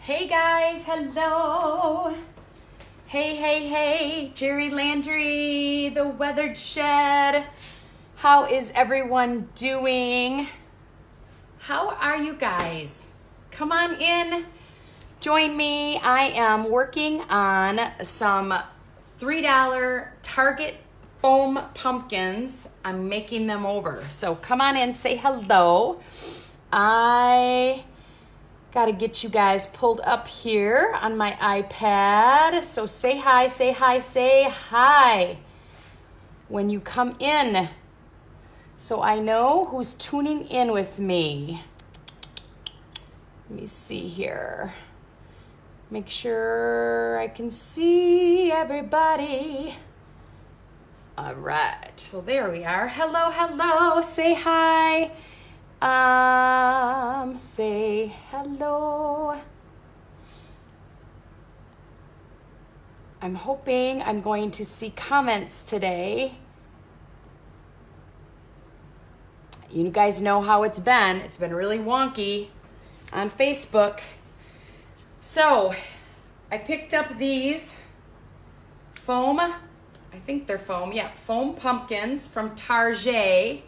Hey guys, hello. Hey, Jerry Landry, the Weathered Shed. How is everyone doing? How are you guys? Come on in, join me. I am working on some $3 Target foam pumpkins. I'm making them over. So come on in, say hello. I got to get you guys pulled up here on my iPad. So say hi, say hi, say hi when you come in, so I know who's tuning in with me. Let me see here. Make sure I can see everybody. All right, so there we are. Hello, say hi. Say hello. I'm hoping I'm going to see comments today. You guys know how it's been. It's been really wonky on Facebook. So I picked up these foam, I think they're foam, yeah, foam pumpkins from Target.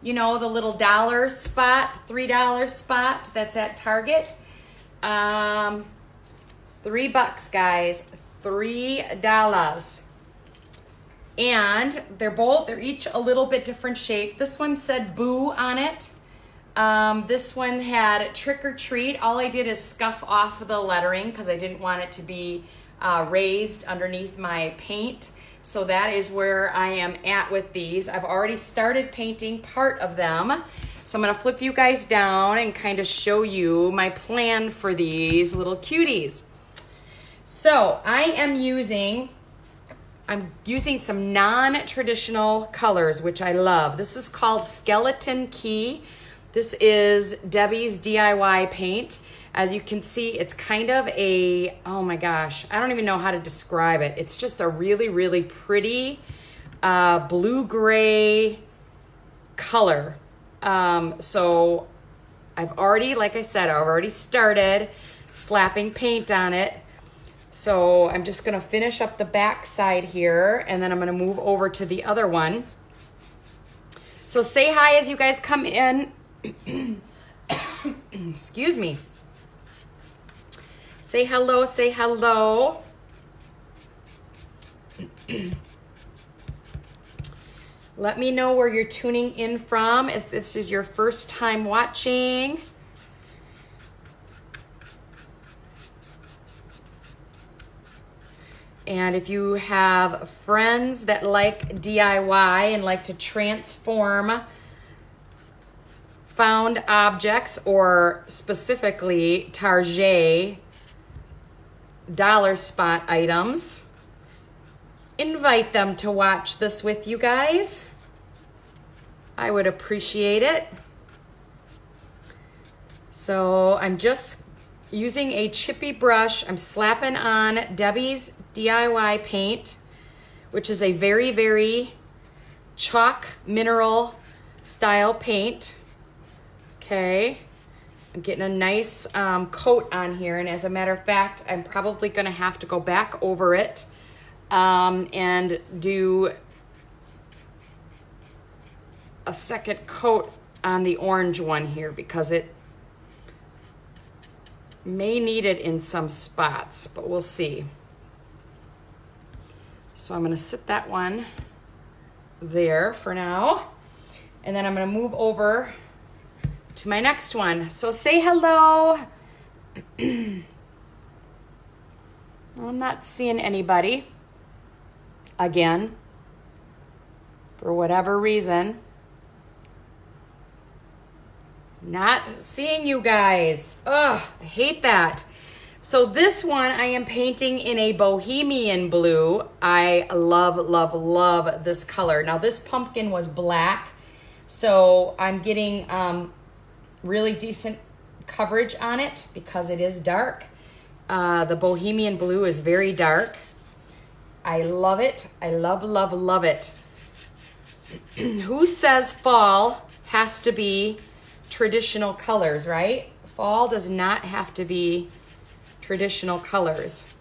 You know, the little dollar spot, $3 spot that's at Target. $3, guys, $3. And they're each a little bit different shape. This one said boo on it. This one had trick or treat. All I did is scuff off the lettering because I didn't want it to be raised underneath my paint. So that is where I am at with these. I've already started painting part of them. So I'm gonna flip you guys down and kind of show you my plan for these little cuties. So I'm using some non-traditional colors, which I love. This is called Skeleton Key. This is Debbie's DIY paint. As you can see, it's kind of a, oh my gosh, I don't even know how to describe it. It's just a really, really pretty blue-gray color. So I've already, like I said, I've already started slapping paint on it. So I'm just gonna finish up the back side here, and then I'm gonna move over to the other one. So say hi as you guys come in. Excuse me. Say hello, say hello. Let me know where you're tuning in from, if this is your first time watching. And if you have friends that like DIY and like to transform found objects, or specifically Target dollar spot items, invite them to watch this with you guys. I would appreciate it. So I'm just using a chippy brush. I'm slapping on Debbie's DIY paint, which is a very, very chalk mineral style paint. Okay. I'm getting a nice coat on here, and as a matter of fact, I'm probably going to have to go back over it and do a second coat on the orange one here, because it may need it in some spots, but we'll see. So I'm going to sit that one there for now, and then I'm going to move over to my next one. So say hello. I'm not seeing anybody again for whatever reason. Not seeing you guys. Ugh, I hate that. So this one I am painting in a bohemian blue. I love this color. Now this pumpkin was black, so I'm getting really decent coverage on it because it is dark. The bohemian blue is very dark. I love it. I love it. Who says fall has to be traditional colors, right? Fall does not have to be traditional colors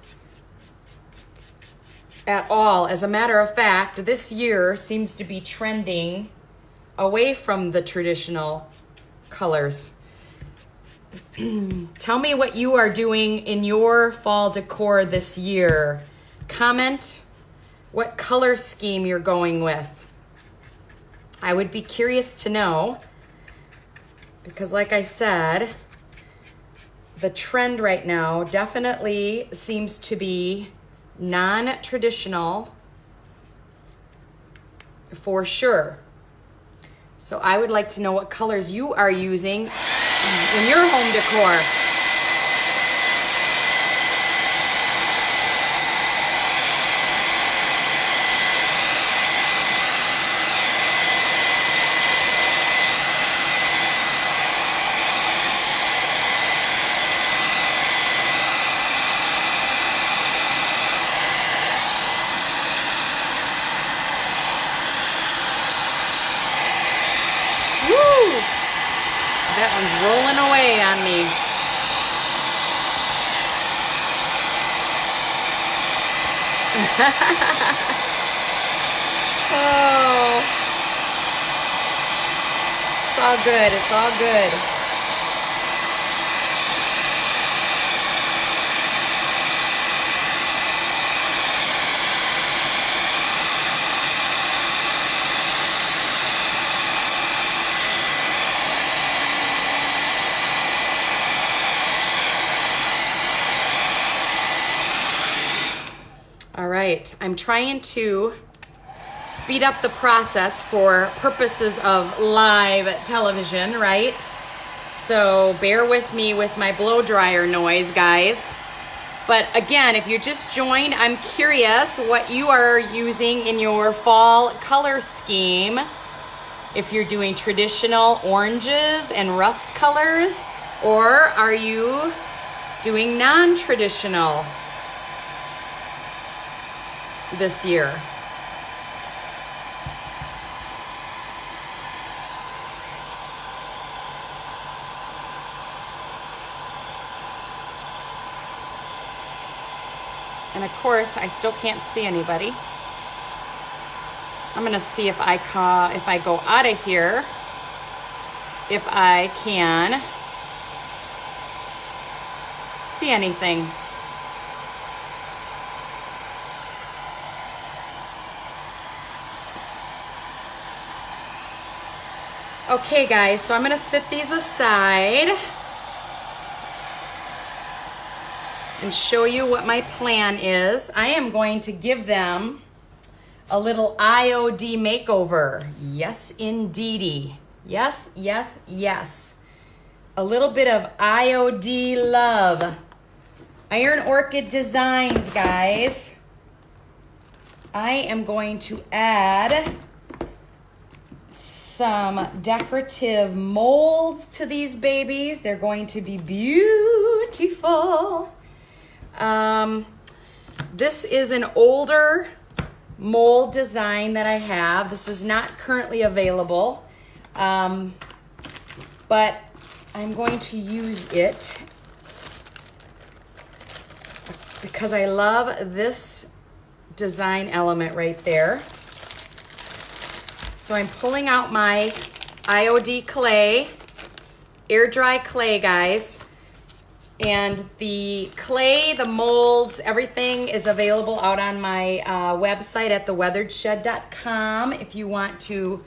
at all. As a matter of fact, this year seems to be trending away from the traditional colors. Tell me what you are doing in your fall decor this year. Comment what color scheme you're going with. I would be curious to know, because like I said, the trend right now definitely seems to be non-traditional for sure. So I would like to know what colors you are using in your home decor. That one's rolling away on me. Oh. It's all good. It's all good. All right, I'm trying to speed up the process for purposes of live television, right? So bear with me with my blow dryer noise, guys. But again, if you just joined, I'm curious what you are using in your fall color scheme. If you're doing traditional oranges and rust colors, or are you doing non-traditional this year? And of course, I still can't see anybody. I'm gonna see if I go out of here, if I can see anything. Okay guys, so I'm gonna sit these aside and show you what my plan is. I am going to give them a little IOD makeover. Yes, indeedy. Yes, yes, yes. A little bit of IOD love. Iron Orchid Designs, guys. I am going to add some decorative molds to these babies. They're going to be beautiful. This is an older mold design that I have. This is not currently available, but I'm going to use it because I love this design element right there. So I'm pulling out my IOD clay, air dry clay, guys. And the clay, the molds, everything is available out on my website at theweatheredshed.com if you want to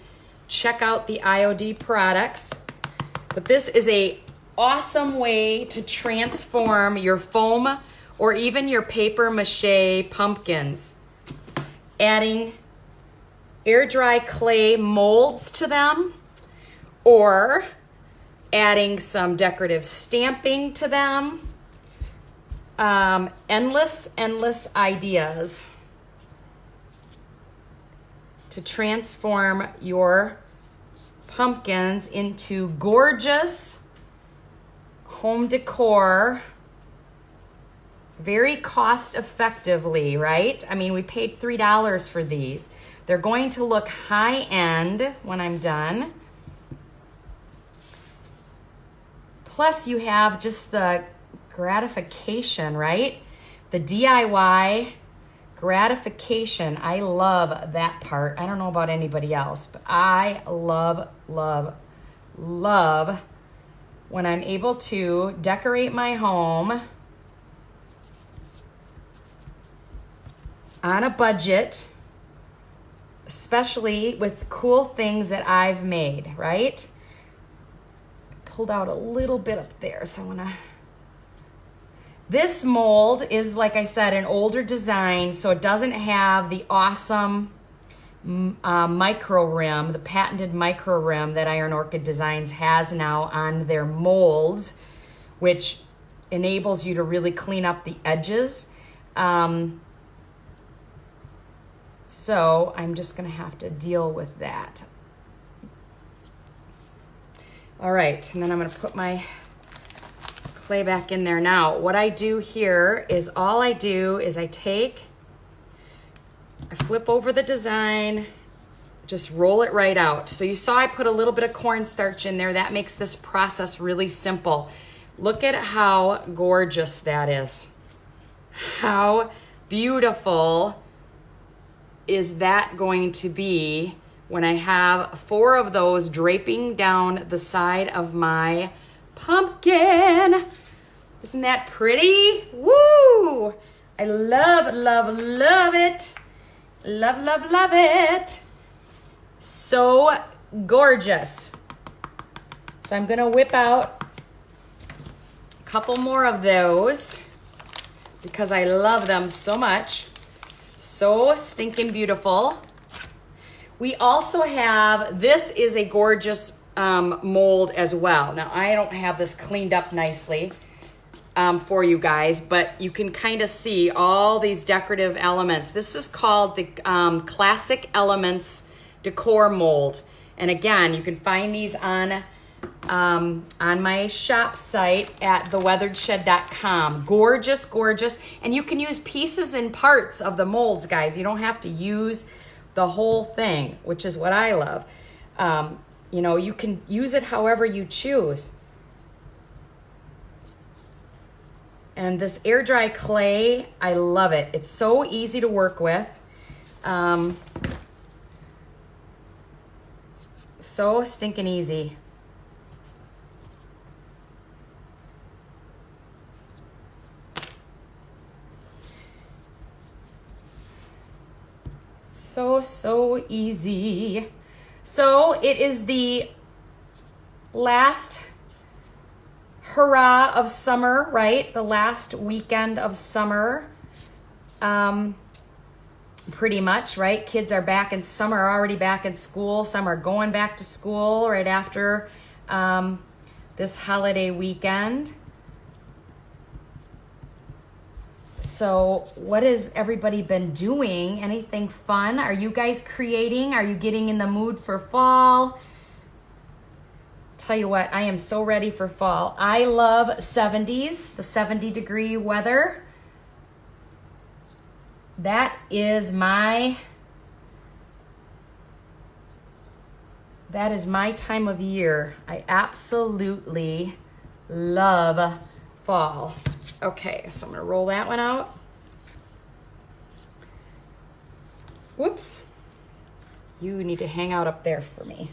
check out the IOD products. But this is a awesome way to transform your foam or even your paper mache pumpkins. Adding air dry clay molds to them, or adding some decorative stamping to them. Endless ideas to transform your pumpkins into gorgeous home decor very cost effectively, right? I mean, we paid $3 for these. They're going to look high end when I'm done. Plus you have just the gratification, right? The DIY gratification. I love that part. I don't know about anybody else, but I love, love, love when I'm able to decorate my home on a budget, especially with cool things that I've made, right? Pulled out a little bit up there, so I want to... This mold is, like I said, an older design, so it doesn't have the awesome micro rim, the patented micro rim that Iron Orchid Designs has now on their molds, which enables you to really clean up the edges. So I'm just going to have to deal with that. All right, and then I'm going to put my clay back in there. Now, what I do here is all I do is I flip over the design, just roll it right out. So you saw I put a little bit of cornstarch in there. That makes this process really simple. Look at how gorgeous that is. How beautiful is that going to be when I have 4 of those draping down the side of my pumpkin? Isn't that pretty? Woo! I love, love, love it. Love, love, love it. So gorgeous. So I'm gonna whip out a couple more of those because I love them so much. So stinking beautiful. We also have, this is a gorgeous mold as well. Now I don't have this cleaned up nicely for you guys, but you can kind of see all these decorative elements. This is called the Classic Elements Decor Mold. And again, you can find these on my shop site at theweatheredshed.com. Gorgeous, gorgeous. And you can use pieces and parts of the molds, guys. You don't have to use the whole thing, which is what I love. You know, you can use it however you choose. And this air dry clay, I love it. It's so easy to work with. So stinking easy. So easy. So it is the last hurrah of summer, right? The last weekend of summer. Pretty much, right? Kids are back in summer, are already back in school. Some are going back to school right after this holiday weekend. So what has everybody been doing? Anything fun? Are you guys creating? Are you getting in the mood for fall? Tell you what, I am so ready for fall. I love 70s, the 70-degree weather. That is my time of year. I absolutely love fall. Okay, so I'm gonna roll that one out. Whoops. You need to hang out up there for me.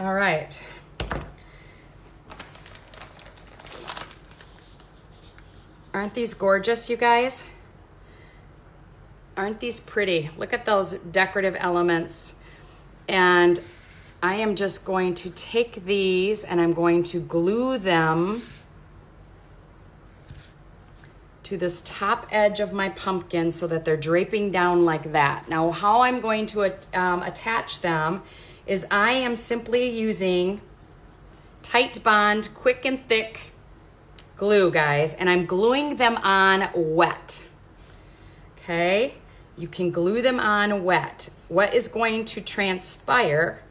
All right. Aren't these gorgeous, you guys? Aren't these pretty? Look at those decorative elements. And I am just going to take these and I'm going to glue them to this top edge of my pumpkin so that they're draping down like that. Now, how I'm going to attach them is I am simply using Tight Bond Quick and Thick glue, guys, and I'm gluing them on wet. Okay, you can glue them on wet. What is going to transpire,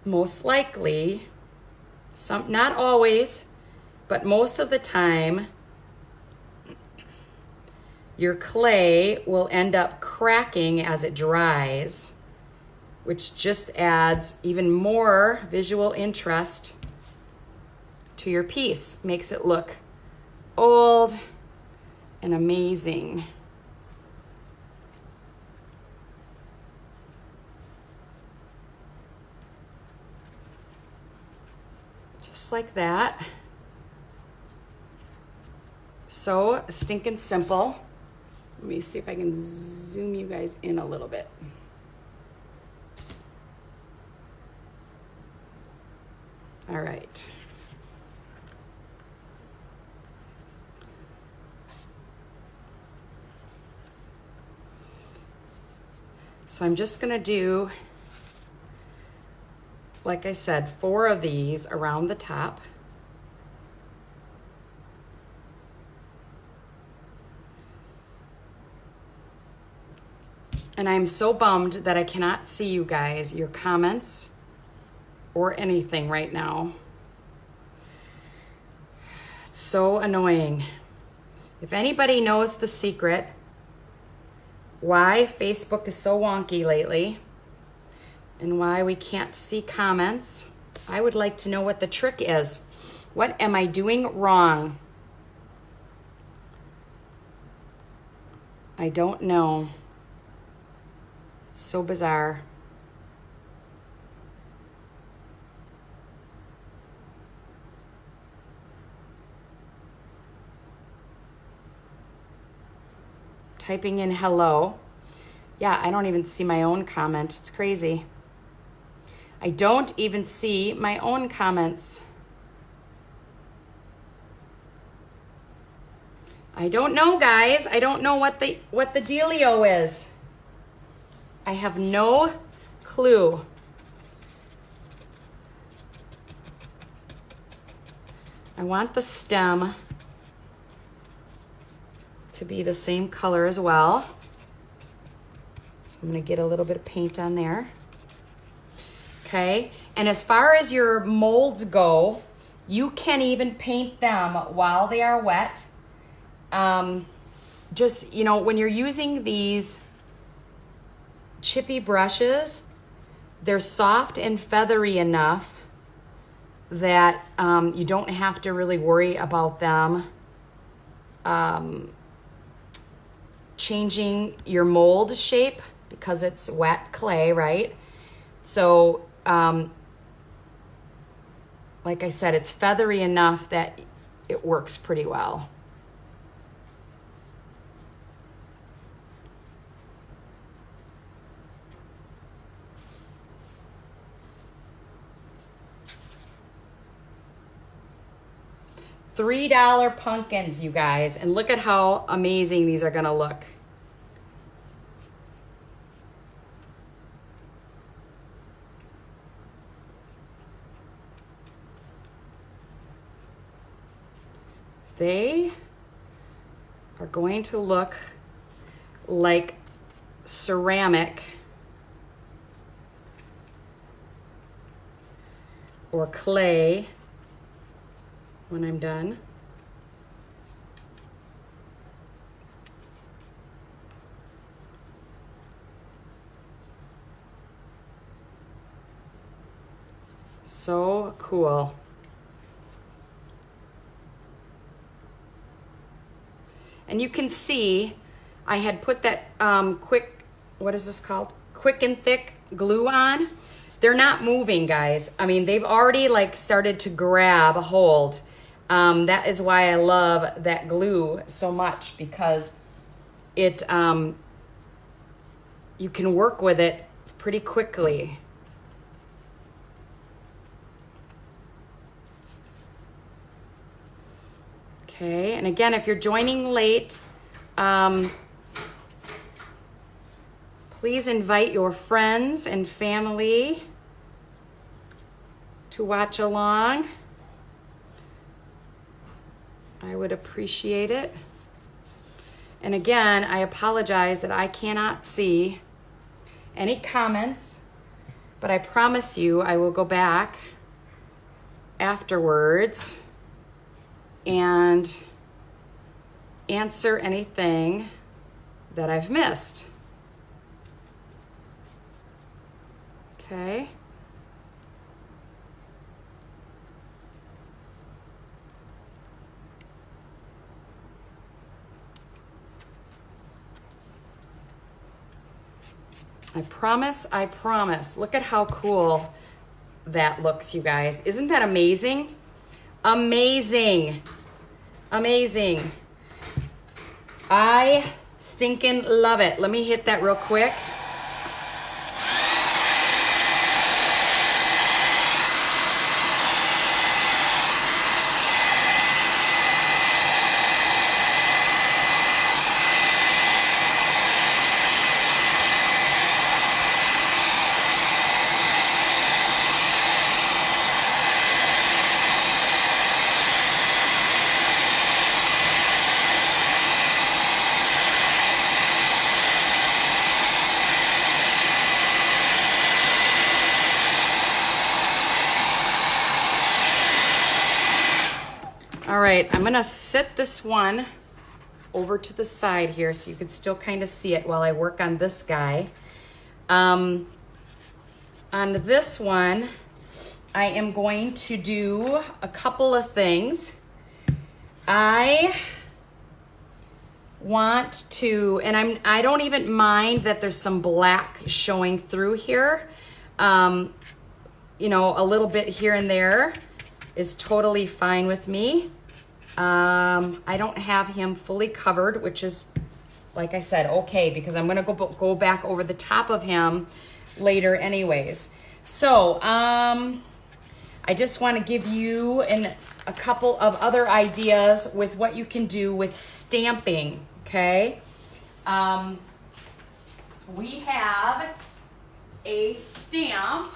most likely, not always, but most of the time, your clay will end up cracking as it dries. which just adds even more visual interest to your piece. Makes it look old and amazing. Just like that. So stinking simple. Let me see if I can zoom you guys in a little bit. All right. So I'm just gonna do, like I said, 4 of these around the top. And I'm so bummed that I cannot see you guys, your comments or anything right now. It's so annoying. If anybody knows the secret why Facebook is so wonky lately and why we can't see comments, I would like to know what the trick is. What am I doing wrong? I don't know. It's so bizarre. Typing in hello. Yeah, I don't even see my own comment. It's crazy. I don't even see my own comments. I don't know, guys. I don't know what the dealio is. I have no clue. I want the stem to be the same color as well. So I'm gonna get a little bit of paint on there. Okay, and as far as your molds go, you can even paint them while they are wet. Just, you know, when you're using these chippy brushes, they're soft and feathery enough that you don't have to really worry about them changing your mold shape because it's wet clay, right? So, like I said, it's feathery enough that it works pretty well. $3 pumpkins, you guys, and look at how amazing these are gonna look. They are going to look like ceramic or clay when I'm done. So cool. And you can see I had put that what is this called? Quick and thick glue on. They're not moving, guys. I mean, they've already like started to grab a hold. That is why I love that glue so much, because it you can work with it pretty quickly. Okay, and again, if you're joining late, please invite your friends and family to watch along. I would appreciate it. And again, I apologize that I cannot see any comments, but I promise you I will go back afterwards and answer anything that I've missed. Okay. I promise, I promise. Look at how cool that looks, you guys. Isn't that amazing? Amazing. Amazing. I stinking love it. Let me hit that real quick. All right, I'm gonna set this one over to the side here so you can still kind of see it while I work on this guy. On this one, I am going to do a couple of things. I want to, and I don't even mind that there's some black showing through here. You know, a little bit here and there is totally fine with me. I don't have him fully covered, which is, like I said, okay, because I'm gonna go back over the top of him later anyways. So, I just wanna give you a couple of other ideas with what you can do with stamping, okay? We have a stamp.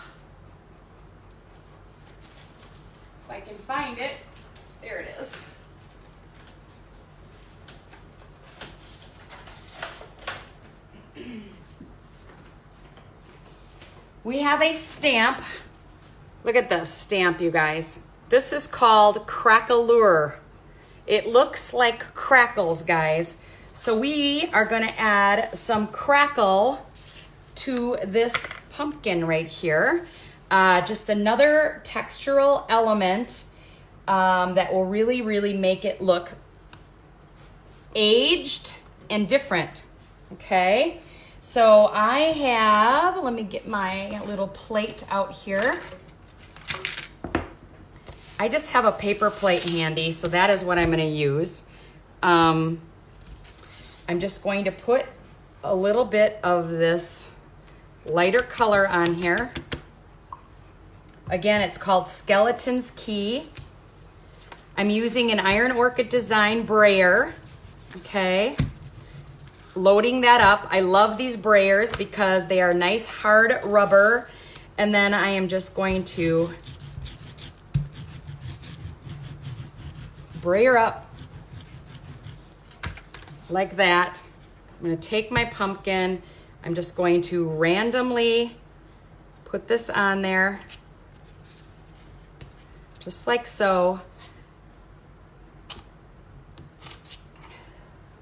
If I can find it, there it is. We have a stamp. Look at this stamp, you guys. This is called Crackalure. It looks like crackles, guys. So we are gonna add some crackle to this pumpkin right here. Just another textural element that will really, really make it look aged and different, okay? So I have, let me get my little plate out here. I just have a paper plate handy, so that is what I'm gonna use. I'm just going to put a little bit of this lighter color on here. Again, it's called Skeleton's Key. I'm using an Iron Orchid Design brayer, okay? Loading that up. I love these brayers because they are nice hard rubber. And then I am just going to brayer up like that. I'm gonna take my pumpkin. I'm just going to randomly put this on there, just like so.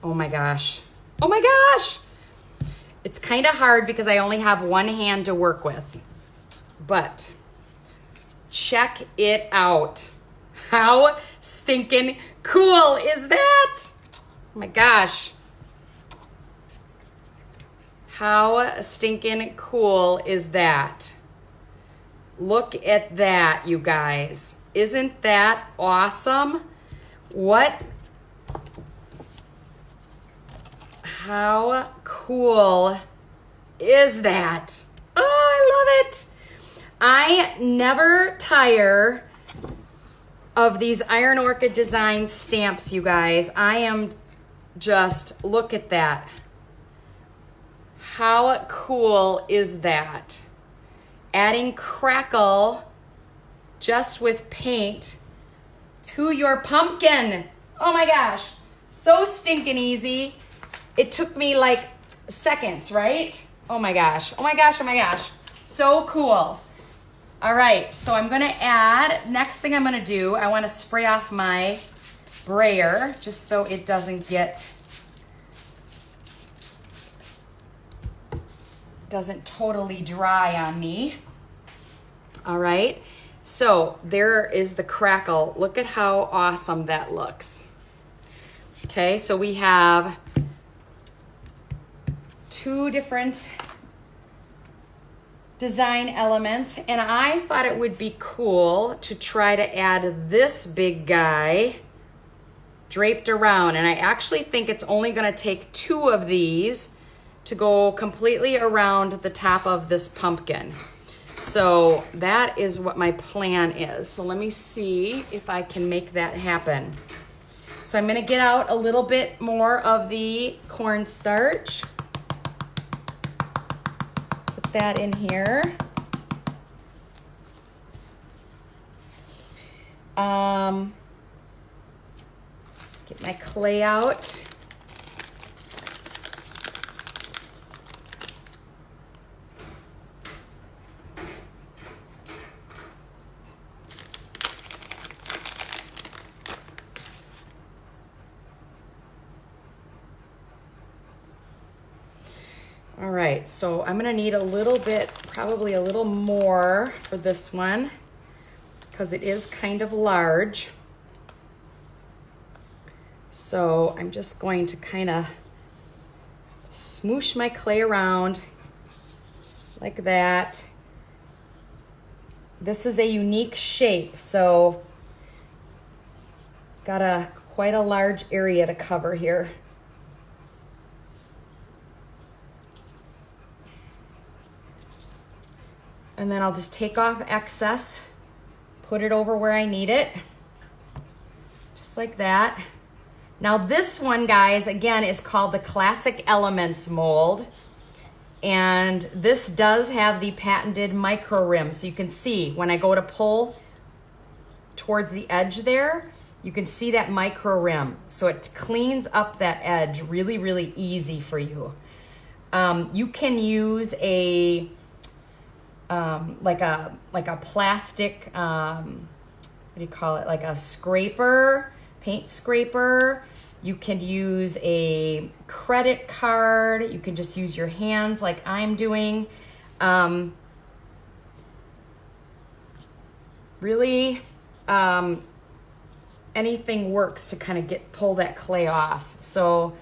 Oh my gosh. Oh my gosh! It's kind of hard because I only have one hand to work with. But check it out. How stinking cool is that? Oh my gosh. How stinking cool is that? Look at that, you guys. Isn't that awesome? What? How cool is that? Oh, I love it. I never tire of these Iron Orchid Design stamps, you guys. I am just, look at that. How cool is that? Adding crackle just with paint to your pumpkin. Oh my gosh, so stinking easy. It took me like seconds, right? Oh my gosh, oh my gosh, oh my gosh. So cool. All right, so I'm gonna add, next thing I'm gonna do, I wanna spray off my brayer just so it doesn't totally dry on me. All right, so there is the crackle. Look at how awesome that looks. Okay, so we have two different design elements, and I thought it would be cool to try to add this big guy draped around, and I actually think it's only going to take two of these to go completely around the top of this pumpkin. So that is what my plan is. So let me see if I can make that happen. So I'm going to get out a little bit more of the cornstarch. Put that in here. Get my clay out. All right, so I'm gonna need a little bit, probably a little more for this one because it is kind of large. So I'm just going to kind of smoosh my clay around like that. This is a unique shape, so got quite a large area to cover here. And then I'll just take off excess, put it over where I need it, just like that. Now this one, guys, again, is called the Classic Elements mold. And this does have the patented micro rim. So you can see when I go to pull towards the edge there, you can see that micro rim. So it cleans up that edge really, really easy for you. You can use a like a plastic, what do you call it? Like a scraper, paint scraper. You can use a credit card. You can just use your hands like I'm doing. Really, anything works to kind of pull that clay off. So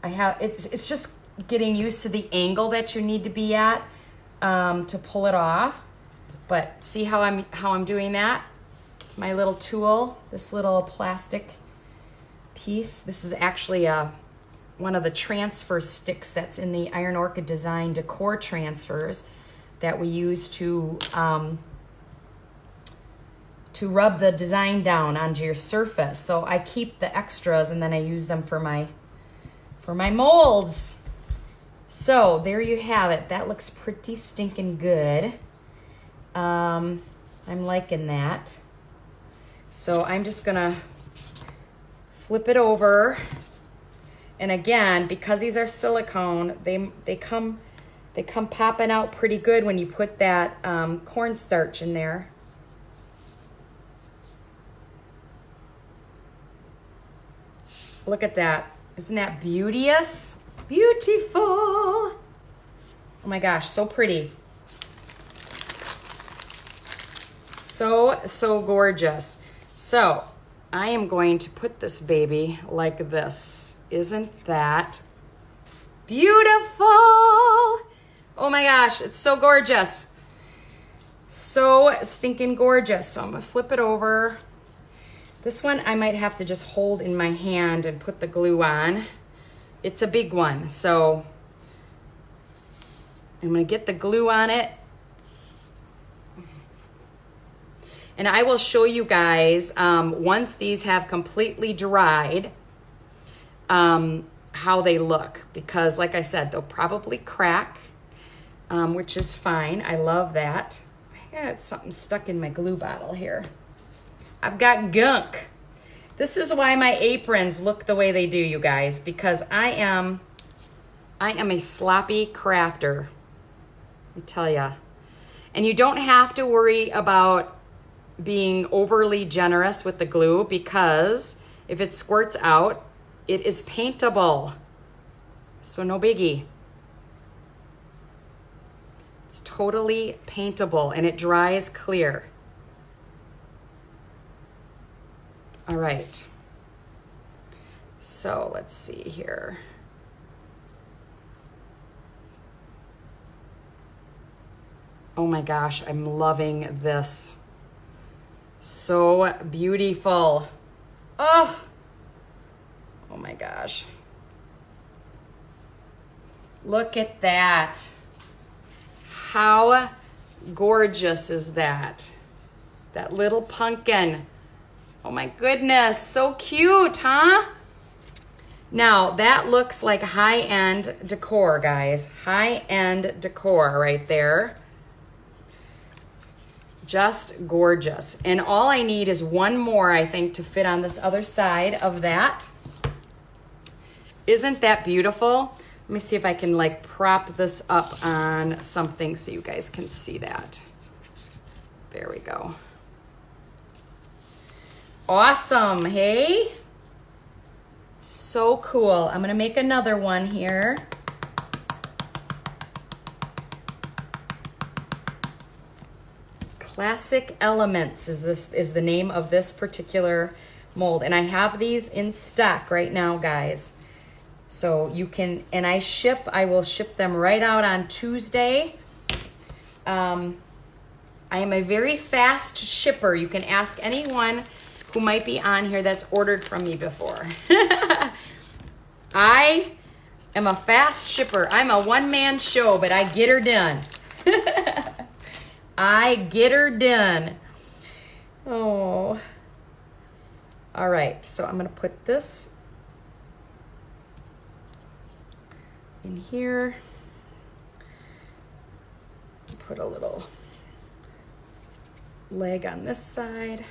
it's just getting used to the angle that you need to be at to pull it off. But see how I'm doing that? My little tool, this little plastic piece. This is actually one of the transfer sticks that's in the Iron Orchid Design decor transfers that we use to rub the design down onto your surface. So I keep the extras and then I use them for my molds. So there you have it. That looks pretty stinking good. I'm liking that. So I'm just gonna flip it over. And again, because these are silicone, they come popping out pretty good when you put that cornstarch in there. Look at that. Isn't that beauteous? Beautiful. Oh my gosh, so pretty. So gorgeous. So I am going to put this baby like this. Isn't that beautiful? Oh my gosh, it's so gorgeous. So stinking gorgeous. So I'm gonna flip it over. This one I might have to just hold in my hand and put the glue on. It's a big one, so I'm gonna get the glue on it. And I will show you guys, once these have completely dried, how they look. Because like I said, they'll probably crack, which is fine. I love that. I got something stuck in my glue bottle here. I've got gunk. This is why my aprons look the way they do, you guys, because I am a sloppy crafter, I tell ya. And you don't have to worry about being overly generous with the glue, because if it squirts out, it is paintable. So no biggie. It's totally paintable and it dries clear. All right. So let's see here. Oh my gosh, I'm loving this. So beautiful. Oh my gosh. Look at that. How gorgeous is that? That little pumpkin. Oh my goodness, so cute, huh? Now that looks like high-end decor, guys. High-end decor right there. Just gorgeous. And all I need is one more, I think, to fit on this other side of that. Isn't that beautiful? Let me see if I can like prop this up on something so you guys can see that. There we go. Awesome, hey? So cool. I'm gonna make another one here. Classic Elements is the name of this particular mold. And I have these in stock right now, guys. So you can, and I will ship them right out on Tuesday. I am a very fast shipper. You can ask anyone who might be on here that's ordered from me before. I am a fast shipper. I'm a one-man show, but I get her done. I get her done. Oh. All right, so I'm gonna put this in here. Put a little leg on this side,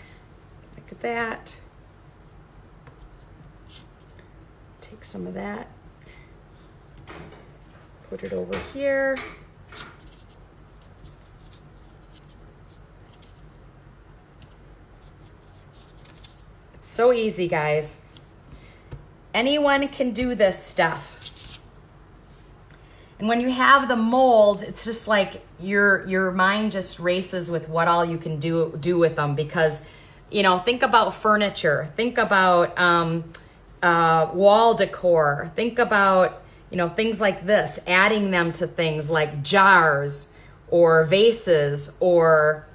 like that. Take some of that, put it over here. It's so easy, guys. Anyone can do this stuff. And when you have the molds, it's just like your mind just races with what all you can do with them, because, you know, think about furniture, think about wall decor, think about, you know, things like this, adding them to things like jars or vases or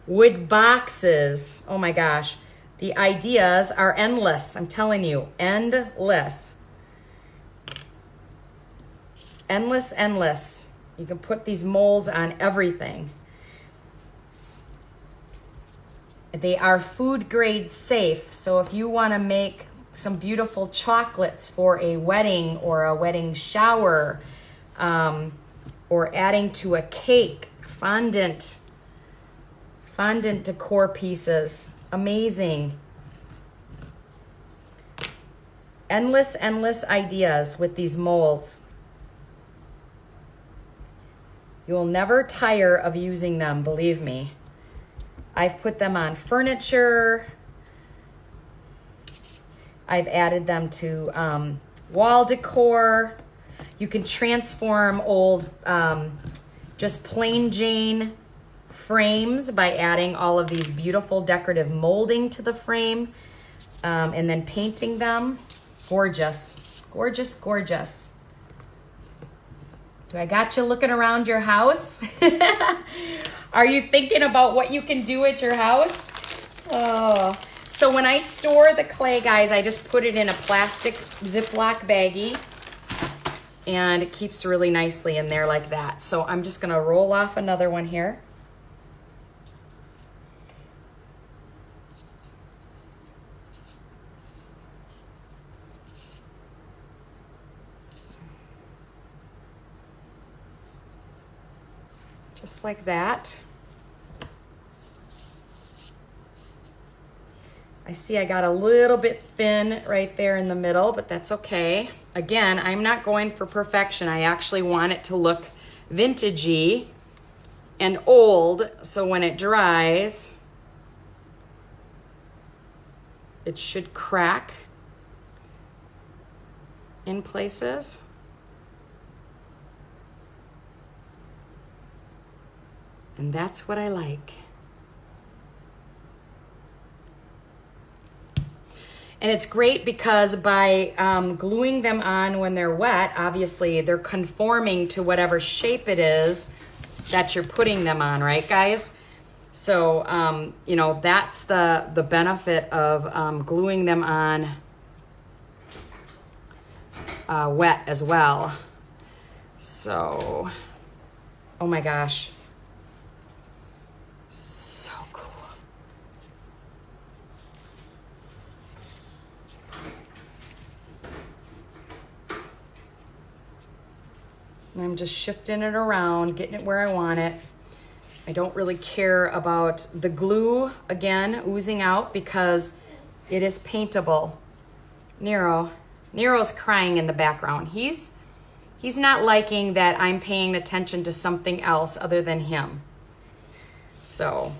wood boxes. Oh my gosh, the ideas are endless. I'm telling you, endless. Endless, endless. You can put these molds on everything. They are food grade safe. So if you want to make some beautiful chocolates for a wedding or a wedding shower, or adding to a cake, fondant decor pieces, amazing. Endless, endless ideas with these molds. You'll never tire of using them, believe me. I've put them on furniture. I've added them to wall decor. You can transform old just plain Jane frames by adding all of these beautiful decorative molding to the frame, and then painting them. Gorgeous, gorgeous, gorgeous. I got you looking around your house. Are you thinking about what you can do at your house? Oh, so when I store the clay, guys, I just put it in a plastic Ziploc baggie, and it keeps really nicely in there like that. So I'm just gonna roll off another one here. Just like that. I see I got a little bit thin right there in the middle, but that's okay. Again, I'm not going for perfection. I actually want it to look vintagey and old, so when it dries, it should crack in places. And that's what I like. And it's great because by gluing them on when they're wet, obviously they're conforming to whatever shape it is that you're putting them on, right, guys? So, you know, that's the benefit of gluing them on wet as well. So, oh my gosh. So cool. And I'm just shifting it around, getting it where I want it. I don't really care about the glue, again, oozing out because it is paintable. Nero's crying in the background. He's not liking that I'm paying attention to something else other than him. So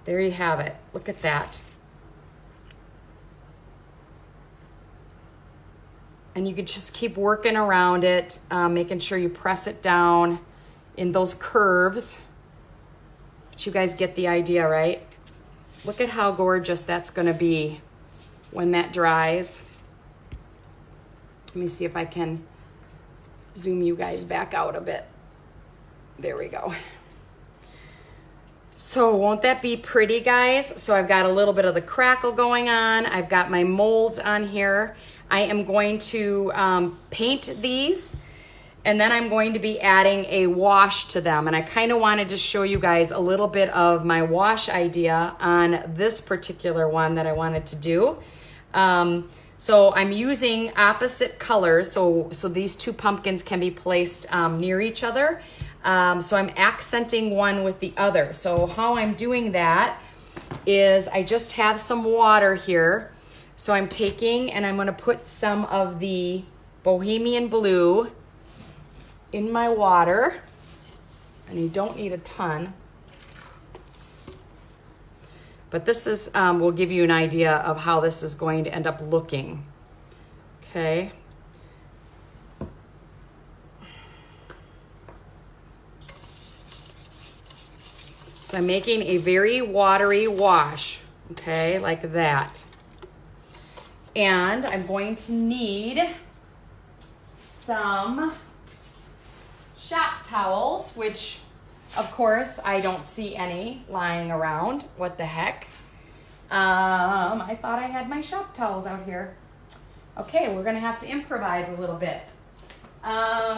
there you have it. Look at that. And you could just keep working around it, making sure you press it down in those curves. But you guys get the idea, right? Look at how gorgeous that's gonna be when that dries. Let me see if I can zoom you guys back out a bit. There we go. So won't that be pretty, guys? So I've got a little bit of the crackle going on. I've got my molds on here. I am going to paint these, and then I'm going to be adding a wash to them. And I kind of wanted to show you guys a little bit of my wash idea on this particular one that I wanted to do. So I'm using opposite colors, so these two pumpkins can be placed near each other. So I'm accenting one with the other. So how I'm doing that is I just have some water here. So I'm taking and I'm gonna put some of the Bohemian Blue in my water, and you don't need a ton. But this is, will give you an idea of how this is going to end up looking. Okay. So I'm making a very watery wash, okay, like that. And I'm going to need some shop towels, which of course I don't see any lying around. What the heck? I thought I had my shop towels out here. Okay, we're gonna have to improvise a little bit. Darn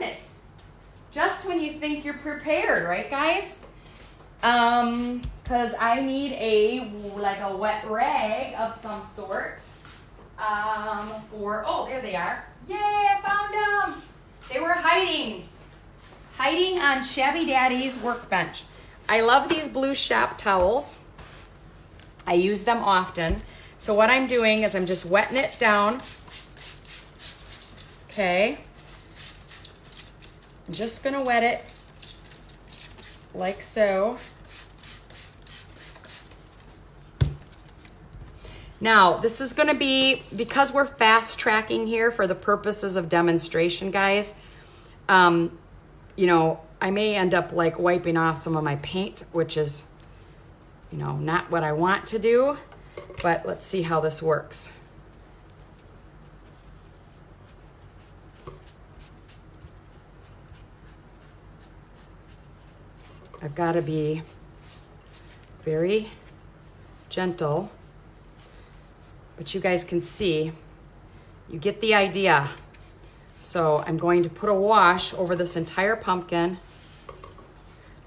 it. Just when you think you're prepared, right guys? Because I need a wet rag of some sort oh, there they are. Yay, I found them. They were hiding on Shabby Daddy's workbench. I love these blue shop towels. I use them often. So what I'm doing is I'm just wetting it down. Okay. I'm just gonna wet it like so. Now, this is gonna be, because we're fast tracking here for the purposes of demonstration, guys, you know, I may end up like wiping off some of my paint, which is, you know, not what I want to do, but let's see how this works. I've got to be very gentle, but you guys can see, you get the idea. So I'm going to put a wash over this entire pumpkin,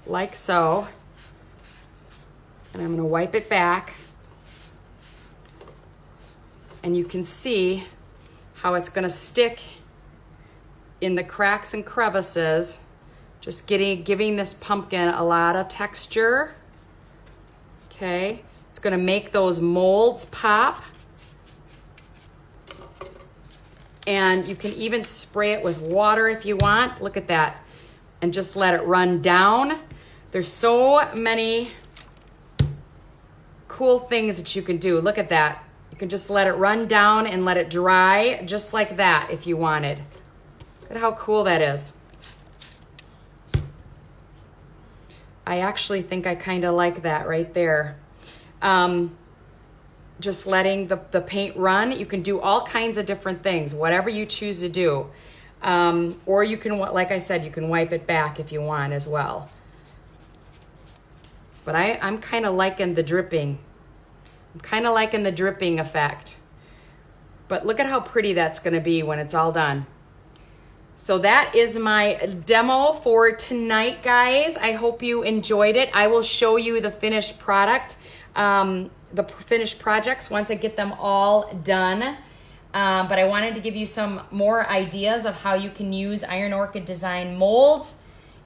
like so, and I'm going to wipe it back, and you can see how it's going to stick in the cracks and crevices, just giving this pumpkin a lot of texture. Okay, it's going to make those molds pop. And you can even spray it with water if you want. Look at that. And just let it run down. There's so many cool things that you can do. Look at that. You can just let it run down and let it dry just like that if you wanted. Look at how cool that is. I actually think I kind of like that right there. Just letting the paint run. You can do all kinds of different things, whatever you choose to do. Or you can, like I said, you can wipe it back if you want as well. But I'm kind of liking the dripping. I'm kind of liking the dripping effect. But look at how pretty that's going to be when it's all done. So that is my demo for tonight, guys. I hope you enjoyed it. I will show you the finished product, the finished projects once I get them all done. But I wanted to give you some more ideas of how you can use Iron Orchid Design molds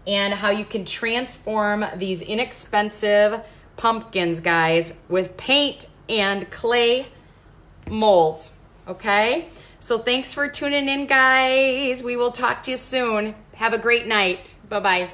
and how you can transform these inexpensive pumpkins, guys, with paint and clay molds, okay? So thanks for tuning in, guys. We will talk to you soon. Have a great night. Bye-bye.